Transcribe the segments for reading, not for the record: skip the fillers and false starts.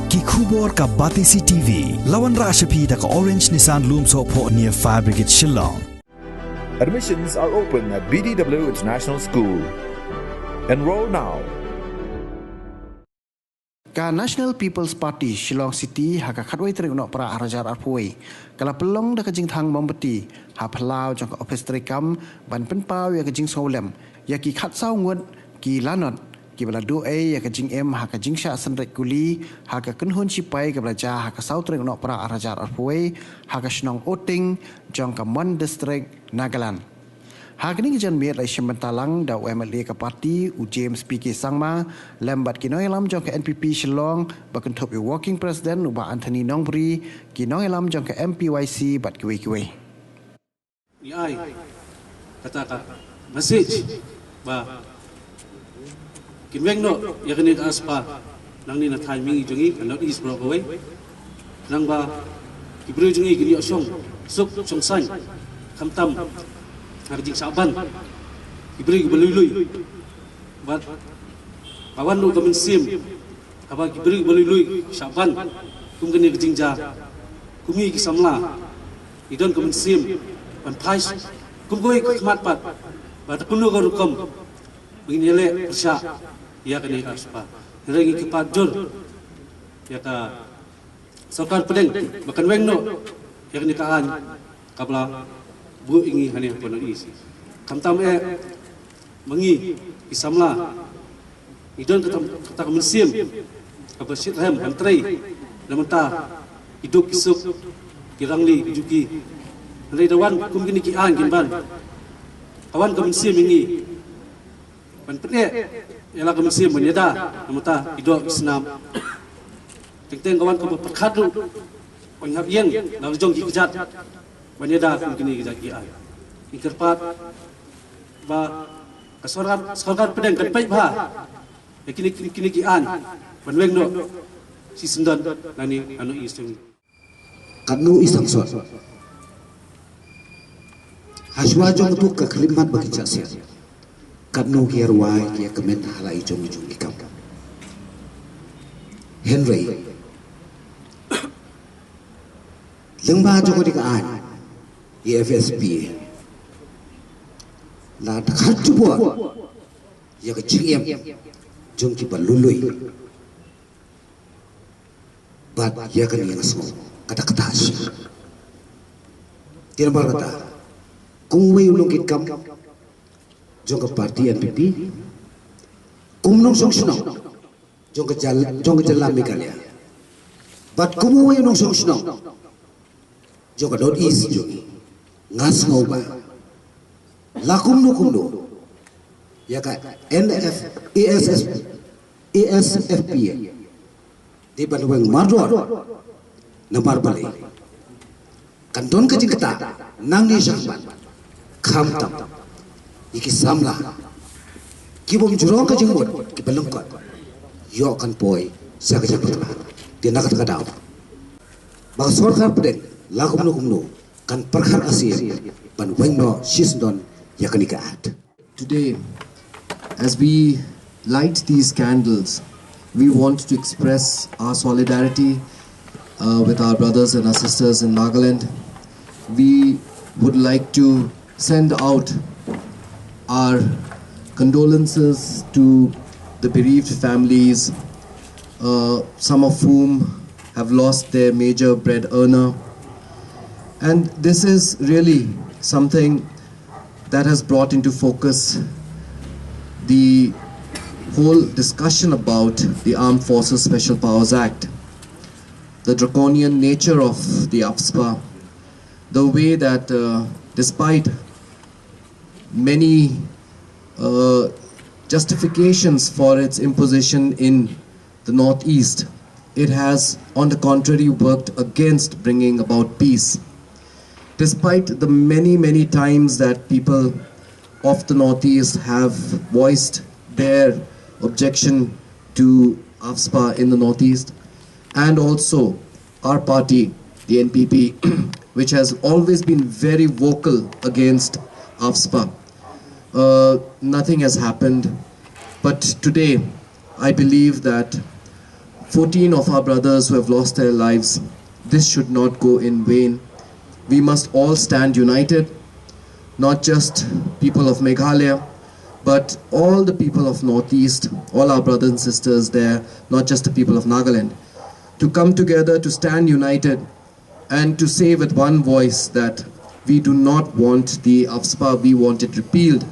Ki khubor ka Batisi TV, lawan Rashapi da ka Orange Nissan Lumso po near Fire Brigade Shillong. Admissions are open at BDW International School. Enroll now. Ka National People's Party Shillong City haka khatwai trik nok pra arajar arpui kala pelong da kajing thang mombati ha phalau jong ka office trikam ban penpau ya kajing solem ya ki khat sau ngut ki lanot ki bala du ai ya kajing em ha kajing sha sanrek kuli ha ka kunhun sipai ka belaja ha ka sau trik nok pra arajar arpui ha ka snong oting jong ka Mon district Nagaland. Hari ini kejan miat lai Shementalang da UMLA ke parti James PK Sangma lambat kinoi lam jong ke NPP Shillong bakan top working president uba Anthony Nongbri kinoi lam jong ke MPYC bat kiwe. Ni ai kata message ba kinweng no ya kini aspa nang ni na timing jongi not is bro away nang ba kibru jongi kini osong suk songsan khamtam harjing saban ibri belului bat kawan lu kamen sim apa ibri belului saban kum kene jingja kumi ki samla idon kamen sim pan pais kum goi khmat pat bat kunu ko rukom binile persya ya kene aspa rengi ki pajur ya ka sarkar pedeng makan weng no ya kene kaan kabla bu ingi hani pono isi kamtam mengi isamla idon kata kemensim apa sit hem antrai lamenta iduk isuk kirangli juki nalai dawan kum kini ki an kinban kawan kemensim ingi pan pene ialah kemensim menyeda lamenta idok isnam teng kawan ko perkhadu panghap yang na jong ki kejat menyeda kum kini kejaki ai ikerpat ba kasoran pedang kan pai ba kini ki an banweng no si sendan nani anu isung kanu isang so haswa jong tu ka khlimat bagi jaksia kanu kierwai kia kemen halai jong ikam Henry lengba jong di ka an EFSP la takhat jubwa ya ka chiem jong ki balului bat ya kan yang asmo kata katas tiada kata kungwe ulung kam jong ka parti NPP kumnong song sunong jong ka jalan mikalya bat kungwe ulung song sunong jong ka dot is jongi ngas mau ba lakum no ya ka ESFP di banweng mardor nambar balik kanton kajing kata nang ni jangban khamtam iki samla kibom jurong kajing mod ki belengkot yo kan poi sa kajing patla dia nak kata daw bang sorkar pedeng lakum no kan perkhar asir ban wengno shisdon yakanika at. Today, as we light these candles, we want to express our solidarity with our brothers and our sisters in Nagaland. We would like to send out our condolences to the bereaved families, some of whom have lost their major bread earner. And this is really something that has brought into focus the whole discussion about the Armed Forces Special Powers Act, the draconian nature of the AFSPA, the way that despite many justifications for its imposition in the Northeast, it has on the contrary worked against bringing about peace. Despite the many times that people of the Northeast have voiced their objection to AFSPA in the Northeast, and also our party, the NPP, which has always been very vocal against AFSPA, nothing has happened. But today, I believe that 14 of our brothers who have lost their lives. This should not go in vain. We must all stand united, not just people of Meghalaya, but all the people of Northeast, all our brothers and sisters there, not just the people of Nagaland, to come together, to stand united, and to say with one voice that we do not want the AFSPA, we want it repealed.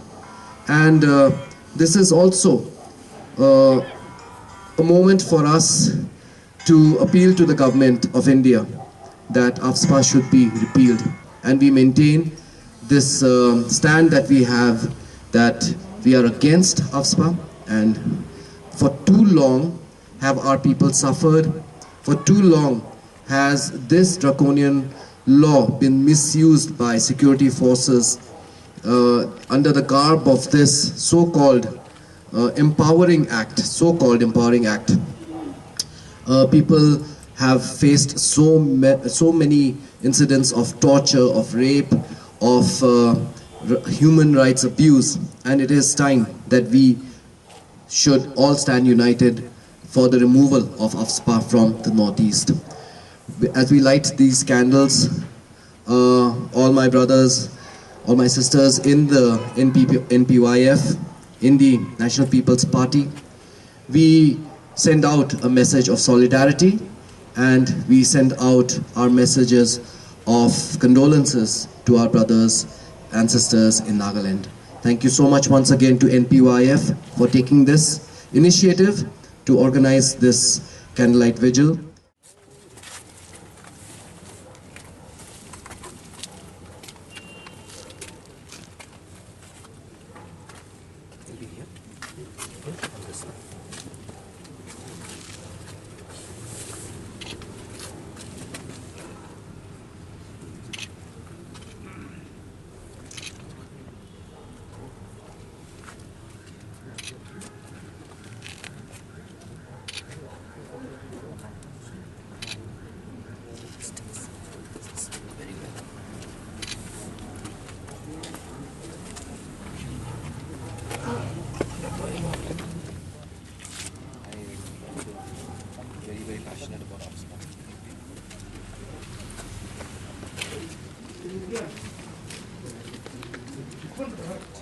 And this is also a moment for us to appeal to the government of India that AFSPA should be repealed. And we maintain this stand that we have, that we are against AFSPA, and for too long have our people suffered. For too long has this draconian law been misused by security forces under the garb of this so-called empowering act, people have faced so many incidents of torture, of rape, of human rights abuse, and it is time that we should all stand united for the removal of AFSPA from the Northeast. As we light these candles, all my brothers, all my sisters in the NPYF, in the National People's Party, we send out a message of solidarity, and we send out our messages of condolences to our brothers and sisters in Nagaland. Thank you so much once again to NPYF for taking this initiative to organize this candlelight vigil. Very passionate about AFSPA.